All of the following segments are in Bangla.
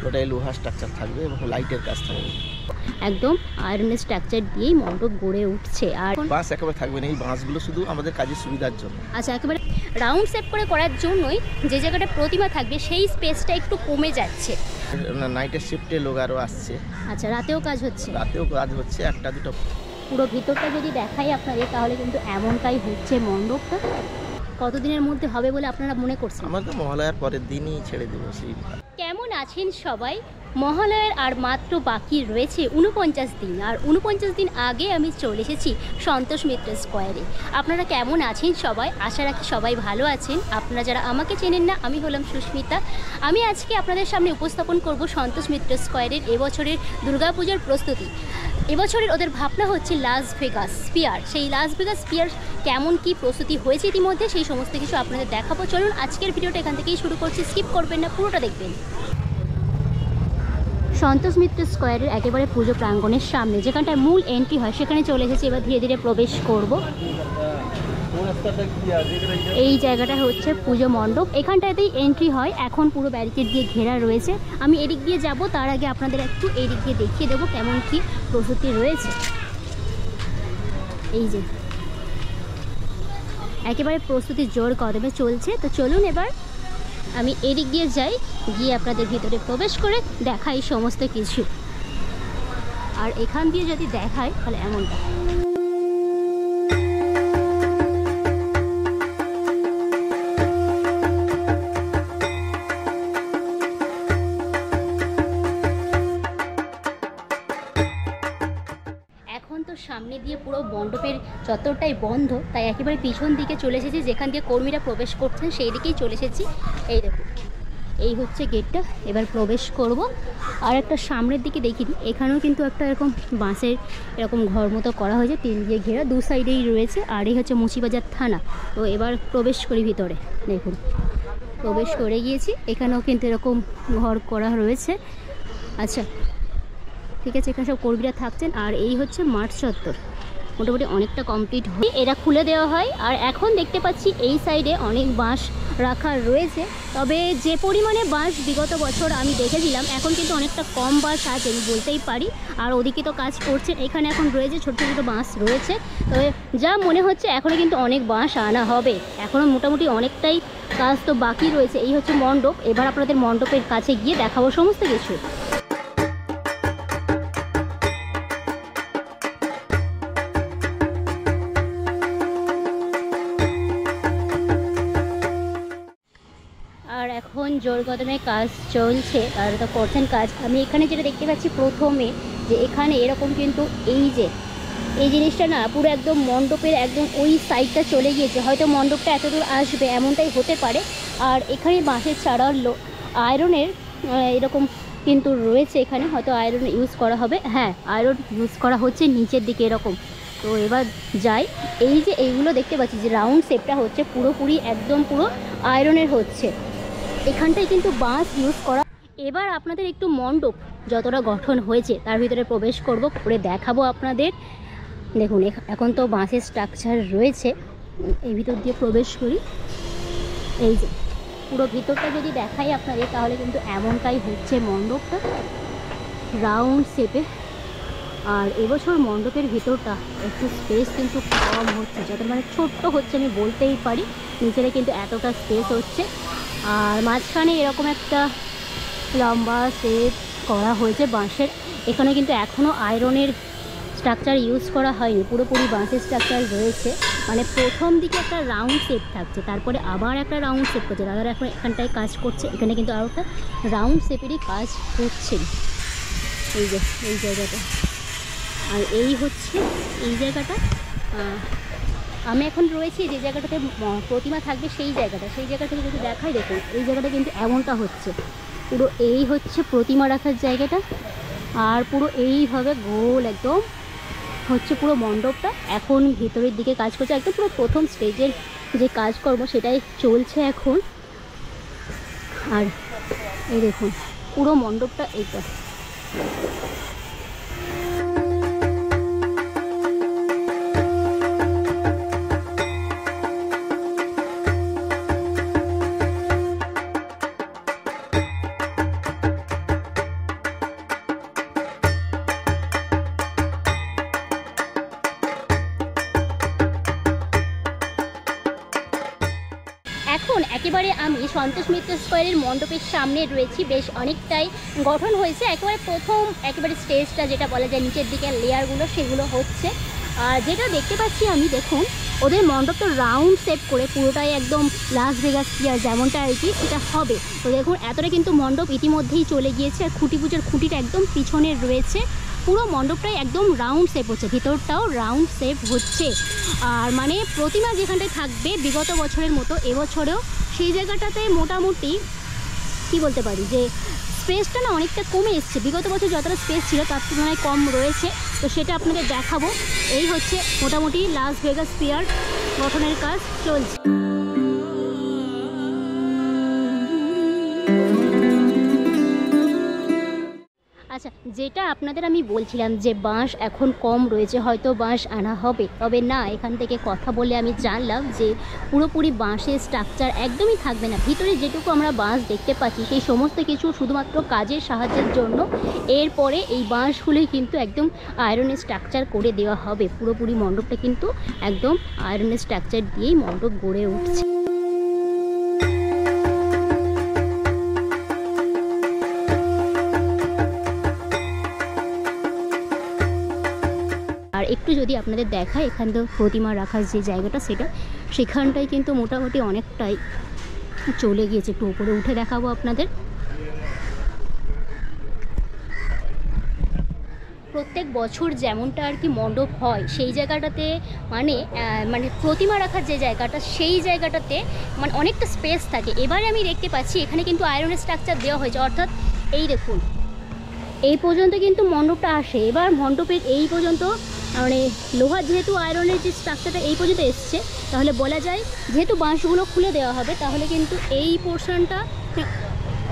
ওটাই লোহা স্ট্রাকচার থাকবে এবং লাইটের কাজ থাকবে। একদম আয়রনের স্ট্রাকচার দিয়েই মণ্ডপ গড়ে উঠছে। আর বাঁশ একেবারে থাকবে না, এই বাঁশগুলো শুধু আমাদের কাজের সুবিধার জন্য। আচ্ছা, একেবারে রাউন্ড শেপ করে করার জন্যই যে জায়গাটা প্রতিমা থাকবে সেই স্পেসটা একটু কমে যাচ্ছে। নাইটের শিফটে লোক আরও আসছে। আচ্ছা, রাতেও কাজ হচ্ছে? রাতেও কাজ হচ্ছে, একটা দুটো। পুরো ভিতরটা যদি দেখাই আপনাদের তাহলে কিন্তু এমনটাই হচ্ছে মণ্ডপটা। কতদিনের মধ্যে হবে বলে আপনারা মনে করছেন? আমরা তো মহালয়ার পরের দিনই ছেড়ে দেবো সেই। কেমন আছেন সবাই? মহালয়ার আর মাত্র বাকি রয়েছে 49 দিন, আর 49 দিন আগে আমি চলে এসেছি সন্তোষ মিত্র স্কোয়ারে। আপনারা কেমন আছেন সবাই? আশা রাখি সবাই ভালো আছেন। আপনারা যারা আমাকে চেনেন না, আমি হলাম সুস্মিতা। আমি আজকে আপনাদের সামনে উপস্থাপন করব সন্তোষ মিত্র স্কোয়ারের এবছরের দুর্গাপূজার প্রস্তুতি। এবছরের ওদের ভাবনা হচ্ছে লাস ভেগাস স্পিয়ার। সেই লাস ভেগাস স্পিয়ার কেমন কি প্রস্তুতি হয়েছে ইতিমধ্যে সেই সমস্ত কিছু আপনাদের দেখাবো। চলুন আজকের ভিডিওটা এখান থেকেই শুরু করছি, স্কিপ করবেন না, পুরোটা দেখবেন। সন্তোষ মিত্র স্কোয়ারের একেবারে পুজো প্রাঙ্গণের সামনে যেখানটায় মূল এন্ট্রি হয় সেখানে চলে এসেছি। এবার ধীরে ধীরে প্রবেশ করব। এই জায়গাটা হচ্ছে পুজো মণ্ডপ, এখানটাতেই এন্ট্রি হয়। এখন পুরো ব্যারিকেড দিয়ে ঘেরা রয়েছে। আমি এদিক দিয়ে যাব, তার আগে আপনাদের একটু এই দিক দিয়ে দেখিয়ে দেবো কেমন কি প্রস্তুতি রয়েছে। এই যে একেবারে প্রস্তুতি জোর কদমে চলছে। তো চলুন এবার আমি এদিক দিয়ে যাই, গিয়ে আপনাদের ভিতরে প্রবেশ করে দেখাই সমস্ত কিছু। আর এখান দিয়ে যদি দেখাই তাহলে এমনটা। এখন তো সামনে দিয়ে পুরো মণ্ডপের চত্বরটাই বন্ধ, তাই একেবারে পিছন দিকে চলে এসেছি, যেখান দিয়ে কর্মীরা প্রবেশ করছেন সেই দিকেই চলে এসেছি। এই দেখুন, এই হচ্ছে গেটটা। এবার প্রবেশ করব। আর একটা সামনের দিকে দেখি, এখানেও কিন্তু একটা এরকম বাঁশের এরকম ঘর মতো করা হয়েছে, টিন দিয়ে ঘেরা, দু সাইডেই রয়েছে। আর এই হচ্ছে মুচিবাজার থানা। তো এবার প্রবেশ করি ভিতরে। দেখুন, প্রবেশ করে গিয়েছি। এখানেও কিন্তু এরকম ঘর করা রয়েছে। আচ্ছা ঠিক আছে, এখানে সব কর্মীরা থাকছেন। আর এই হচ্ছে মাঠ চত্বর, মোটামুটি অনেকটা কমপ্লিট হয়। এরা খুলে দেওয়া হয়। আর এখন দেখতে পাচ্ছি এই সাইডে অনেক বাঁশ রাখা রয়েছে। তবে যে পরিমাণে বাঁশ বিগত বছর আমি দেখেছিলাম, এখন কিন্তু অনেকটা কম বাঁশ আছে আমি বলতেই পারি। আর ওদিকে তো কাজ করছেন, এখানে এখন রয়েছে ছোটো ছোটো বাঁশ রয়েছে। তবে যা মনে হচ্ছে এখনও কিন্তু অনেক বাঁশ আনা হবে। এখনও মোটামুটি অনেকটাই কাজ তো বাকি রয়েছে। এই হচ্ছে মণ্ডপ। এবার আপনাদের মণ্ডপের কাছে গিয়ে দেখাবো সমস্ত কিছু। আর এখন জোর কদমে কাজ চলছে, আর তো করছেন কাজ। আমি এখানে যেটা দেখতে পাচ্ছি প্রথমে, যে এখানে এরকম কিন্তু এই জিনিসটা না পুরো একদম মণ্ডপের একদম ওই সাইডটা চলে গিয়েছে। হয়তো মণ্ডপটা এত দূর আসবে এমনটাই হতে পারে। আর এখানে বাঁশের চারার আয়রনের এরকম কিন্তু রয়েছে, এখানে হয়তো আয়রন ইউজ করা হবে। হ্যাঁ, আয়রন ইউজ করা হচ্ছে নিচের দিকে এরকম। তো এবার যাই। এই যে এইগুলো দেখতে পাচ্ছি যে রাউন্ড শেপটা হচ্ছে পুরোপুরি একদম পুরো আয়রনের হচ্ছে। এখানটায় কিন্তু বাঁশ ইউজ করা। এবার আপনাদের একটু মণ্ডপ যতটা গঠন হয়েছে তার ভিতরে প্রবেশ করব, করে দেখাবো আপনাদের। দেখুন এখন তো বাঁশের স্ট্রাকচার রয়েছে। এই ভিতর দিয়ে প্রবেশ করি। এই যে পুরো ভিতরটা যদি দেখাই আপনাদের তাহলে কিন্তু এমনটাই হচ্ছে মণ্ডপটা রাউন্ড শেপে। আর এবছর মণ্ডপের ভিতরটা একটু স্পেস কিন্তু কম হচ্ছে, যত মানে ছোট্ট হচ্ছে আমি বলতেই পারি। নিচেরে কিন্তু এতটা স্পেস হচ্ছে। আর মাঝখানে এরকম একটা লম্বা শেপ করা হয়েছে বাঁশের। এখানে কিন্তু এখনও আয়রনের স্ট্রাকচার ইউজ করা হয়নি, পুরোপুরি বাঁশের স্ট্রাকচার রয়েছে। মানে প্রথম দিকে একটা রাউন্ড শেপ থাকছে, তারপরে আবার একটা রাউন্ড শেপ করছে। দাদারা এখন এখানটায় কাজ করছে, এখানে কিন্তু আরও একটা রাউন্ড শেপেরই কাজ করছে। এই যে এই জায়গাটা, আর এই হচ্ছে এই জায়গাটা। আমি এখন রয়েছি যে জায়গাটাতে প্রতিমা থাকবে সেই জায়গাটা থেকে যদি দেখাই, দেখুন এই জায়গাটা কিন্তু এমনটা হচ্ছে। পুরো এই হচ্ছে প্রতিমা রাখার জায়গাটা। আর পুরো এইভাবে গোল একদম হচ্ছে পুরো মণ্ডপটা। এখন ভিতরের দিকে কাজ করছে, একদম পুরো প্রথম স্টেজের যে কাজকর্ম সেটাই চলছে এখন। আর এই দেখুন পুরো মণ্ডপটা এইটা। একেবারে আমি সন্তোষ মিত্র স্কোয়ারের মণ্ডপের সামনে রয়েছি। বেশ অনেকটাই গঠন হয়েছে, একেবারে প্রথম একেবারে স্টেজটা যেটা বলা যায় নিচের দিকে লেয়ারগুলো সেগুলো হচ্ছে। আর যেটা দেখতে পাচ্ছি আমি, দেখুন ওদের মণ্ডপটা রাউন্ড শেপ করে পুরোটাই একদম লাস ভেগাস স্পিয়ার যেমনটা আর কি সেটা হবে। তো দেখুন এতটা কিন্তু মণ্ডপ ইতিমধ্যেই চলে গিয়েছে, আর খুঁটি পুজোর খুঁটিটা একদম পিছনে রয়েছে। পুরো মণ্ডপটাই একদম রাউন্ড শেপ হচ্ছে, ভিতরটাও রাউন্ড শেপ হচ্ছে। আর মানে প্রতিমা যেখানটায় থাকবে বিগত বছরের মতো এবছরেও সেই জায়গাটাতে মোটামুটি কি বলতে পারি যে স্পেসটা না অনেকটা কমে এসছে। বিগত বছর যতটা স্পেস ছিল তার তুলনায় কম রয়েছে, তো সেটা আপনাদের দেখাবো। এই হচ্ছে মোটামুটি লাস ভেগাস স্পিয়ার গঠনের কাজ চলছে। আচ্ছা, যেটা আপনাদের আমি বলছিলাম যে বাঁশ এখন কম রয়েছে, হয়তো বাঁশ আনা হবে, তবে না, এখান থেকে কথা বলে আমি জানলাম যে পুরোপুরি বাঁশের স্ট্রাকচার একদমই থাকবে না। ভিতরে যেটুকু আমরা বাঁশ দেখতে পাচ্ছি সেই সমস্ত কিছু শুধুমাত্র কাজের সাহায্যের জন্য। এরপরে এই বাঁশগুলোই কিন্তু একদম আয়রনের স্ট্রাকচার করে দেওয়া হবে। পুরোপুরি মণ্ডপটা কিন্তু একদম আয়রনের স্ট্রাকচার দিয়েই মণ্ডপ গড়ে উঠছে। আর একটু যদি আপনাদের দেখায়, এখান তো প্রতিমা রাখার যে জায়গাটা সেখানটায় কিন্তু মোটামুটি অনেকটাই চলে গিয়েছে। একটু উপরে উঠে দেখাবো আপনাদের। প্রত্যেক বছর যেমনটা আর কি মণ্ডপ হয় সেই জায়গাটাতে মানে প্রতিমা রাখার যে জায়গাটা সেই জায়গাটাতে মানে অনেকটা স্পেস থাকে। এবারে আমি দেখতে পাচ্ছি এখানে কিন্তু আয়রনের স্ট্রাকচার দেওয়া হয়েছে, অর্থাৎ এই দেখুন এই পর্যন্ত কিন্তু মণ্ডপটা আসে। এবার মণ্ডপের এই পর্যন্ত মানে লোহার যেহেতু আয়রনের যে স্ট্রাকচারটা এই পর্যন্ত এসছে, তাহলে বলা যায় যেহেতু বাঁশগুলো খুলে দেওয়া হবে তাহলে কিন্তু এই পোর্শনটা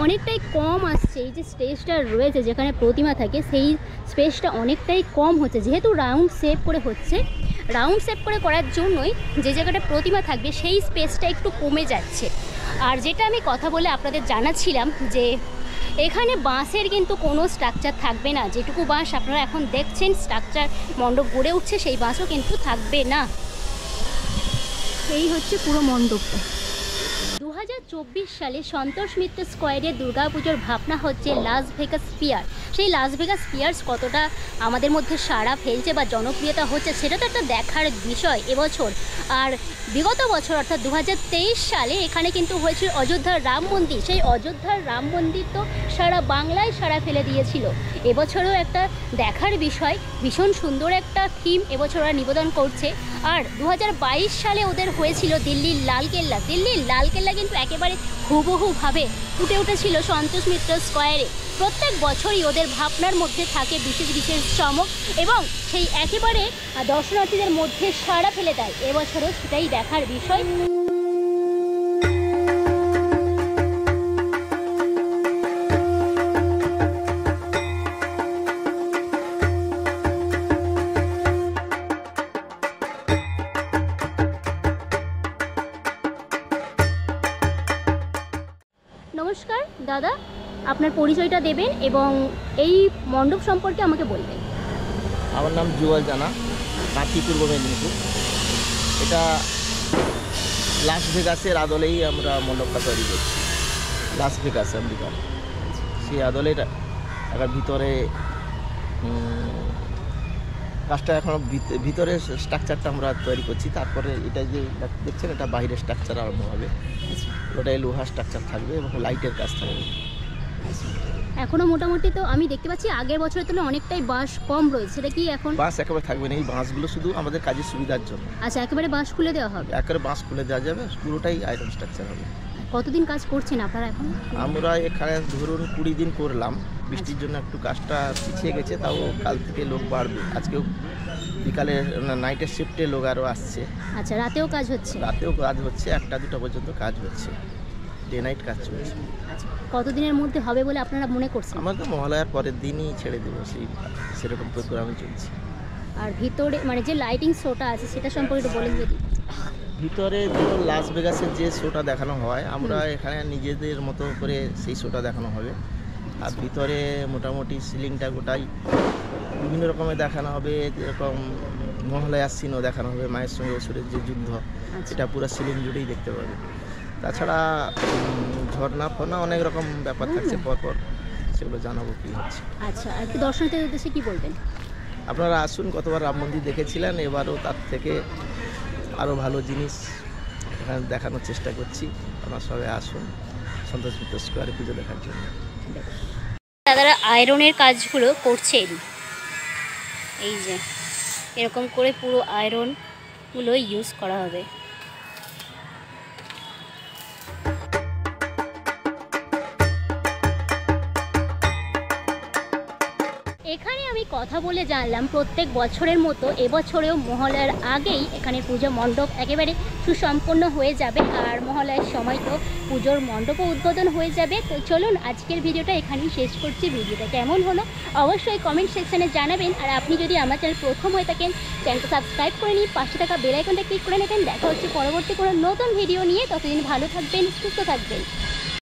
অনেকটাই কম আসছে। এই যে স্পেসটা রয়েছে যেখানে প্রতিমা থাকে সেই স্পেসটা অনেকটাই কম হচ্ছে, যেহেতু রাউন্ড শেপ করে হচ্ছে। রাউন্ড শেপ করে করার জন্যই যে জায়গাটা প্রতিমা থাকবে সেই স্পেসটা একটু কমে যাচ্ছে। আর যেটা আমি কথা বলে আপনাদের জানাচ্ছিলাম যে এখানে বাঁশের কিন্তু কোনো স্ট্রাকচার থাকবে না। যেটুকু বাঁশ আপনারা এখন দেখছেন স্ট্রাকচার মণ্ডপ গড়ে উঠছে সেই বাঁশও কিন্তু থাকবে না। এই হচ্ছে পুরো মণ্ডপটা। 2024 সালে সন্তোষ মিত্র স্কোয়ারে দুর্গাপুজোর ভাবনা হচ্ছে লাস ভেগাস স্পিয়ার। সেই লাস ভেগাস স্পিয়ার্স কতটা আমাদের মধ্যে সাড়া ফেলছে বা জনপ্রিয়তা হচ্ছে সেটা তো একটা দেখার বিষয় এবছর। আর বিগত বছর অর্থাৎ 2023 সালে এখানে কিন্তু হয়েছিল অযোধ্যার রাম মন্দির। সেই অযোধ্যার রাম মন্দির তো সারা বাংলায় সাড়া ফেলে দিয়েছিল। এবছরও একটা দেখার বিষয়, ভীষণ সুন্দর একটা থিম এবছর ওরা নিবেদন করছে। আর 2022 সালে ওদের হয়েছিল দিল্লির লালকেল্লা। দিল্লির লালকেল্লা কিন্তু একেবারে হুবহুভাবে ফুটে উঠেছিল সন্তোষ মিত্র স্কোয়ারে। প্রত্যেক বছরই ওদের ভাবনার মধ্যে থাকে বিশেষ বিশেষ চমক এবং সেই একেবারে দর্শনার্থীদের মধ্যে সাড়া ফেলে দেয়। এবছরও সেটাই দেখার বিষয়। নমস্কার দাদা, আপনার পরিচয়টা দেবেন এবং এই মণ্ডপ সম্পর্কে আমাকে বলবেন। আমার নাম জুয়াল জানা, কাঁথি, পূর্ব মেদিনীপুর। এটা লাস ভেগাসের আদলেই আমরা মণ্ডপটা তৈরি করছি। লাস ভেগাস আমেরিকার সেই আদলের একটা ভিতরে কাজটা এখনও ভিতরে স্ট্রাকচারটা আমরা তৈরি করছি। তারপরে এটা যে দেখছেন এটা বাইরের স্ট্রাকচার আরম্ভ হবে। ওটাই লোহার স্ট্রাকচার থাকবে এবং লাইটের কাজ থাকবে। এখনও মোটামুটি তো আমি দেখতে পাচ্ছি আগের বছরের তুলনায় অনেকটাই বাঁশ কম রয়েছে, সেটা কি এখন? বাঁশ একেবারে থাকবে না, এই বাঁশগুলো শুধু আমাদের কাজের সুবিধার জন্য। আচ্ছা, একেবারে বাঁশ খুলে দেওয়া হবে? একেবারে বাঁশ খুলে দেওয়া যাবে, পুরোটাই আয়রন স্ট্রাকচার হবে। কতদিন কাজ করছেন আপনারা এখন? আমরা এখানে ধরুন 20 দিন করলাম। বৃষ্টির জন্য একটু কাজটা পিছিয়ে গেছে, তাও কাল থেকে লোক বাড়বে। আজকেও বিকালে নাইটের শিফটে লোক আরও আসছে। আচ্ছা, রাতেও কাজ হচ্ছে? রাতেও কাজ হচ্ছে, 1টা-2টা পর্যন্ত কাজ হচ্ছে, ডে নাইট কাজ চলছে। আচ্ছা, কতদিনের মধ্যে হবে বলে আপনারা মনে করছেন? আমরা তো মহালয়ার পরের দিনই ছেড়ে দেবো, সেরকম প্রোগ্রামে চলছে। আর ভিতরে মানে যে লাইটিং শোটা আছে সেটা সম্পর্কে একটু বলেন যদি। ভিতরে ধরুন লাস ভেগাসের যে শোটা দেখানো হয়, আমরা এখানে নিজেদের মতো করে সেই শোটা দেখানো হবে। আর ভিতরে মোটামুটি সিলিংটা গোটাই বিভিন্ন রকমের দেখানো হবে। যেরকম মহালয়ার সিনও দেখানো হবে, মায়ের সঙ্গে অসুরের যে যুদ্ধ, সেটা পুরো সিলিং জুড়েই দেখতে পাবে। তাছাড়া ঝর্ণা ফর্ণা অনেক রকম ব্যাপার থাকছে পরপর, সেগুলো জানাবো কী হচ্ছে। আচ্ছা, আর কি দর্শনার্থীদের উদ্দেশ্যে কি বলবেন? আপনারা আসুন, কতবার রাম মন্দির দেখেছিলেন, এবারও তার থেকে আরও ভালো জিনিস এখানে দেখানোর চেষ্টা করছি। আপনারা সবাই আসুন সন্তোষ মিত্র স্কোয়ারে পুজো দেখার জন্য। দাদারা আয়রনের কাজগুলো করছেন, এই যে এরকম করে পুরো আয়রনগুলো ইউজ করা হবে। এখানে আমি কথা বলে জানলাম প্রত্যেক বছরের মতো এবছরেও মহালয়ার আগেই এখানে পুজো মণ্ডপ একেবারে সুসম্পন্ন হয়ে যাবে, আর মহালয়ার সময় তো পুজোর মণ্ডপও উদ্বোধন হয়ে যাবে। তো চলুন আজকের ভিডিওটা এখানেই শেষ করছি। ভিডিওটা কেমন হলো অবশ্যই কমেন্ট সেকশানে জানাবেন, আর আপনি যদি আমার চ্যানেল প্রথম হয়ে থাকেন চ্যানেলটা সাবস্ক্রাইব করে নিন, পাশে থাকা বেল আইকনটা ক্লিক করে নেবেন। দেখা হচ্ছে পরবর্তী কোনো নতুন ভিডিও নিয়ে, ততদিন ভালো থাকবেন, সুস্থ থাকবেন।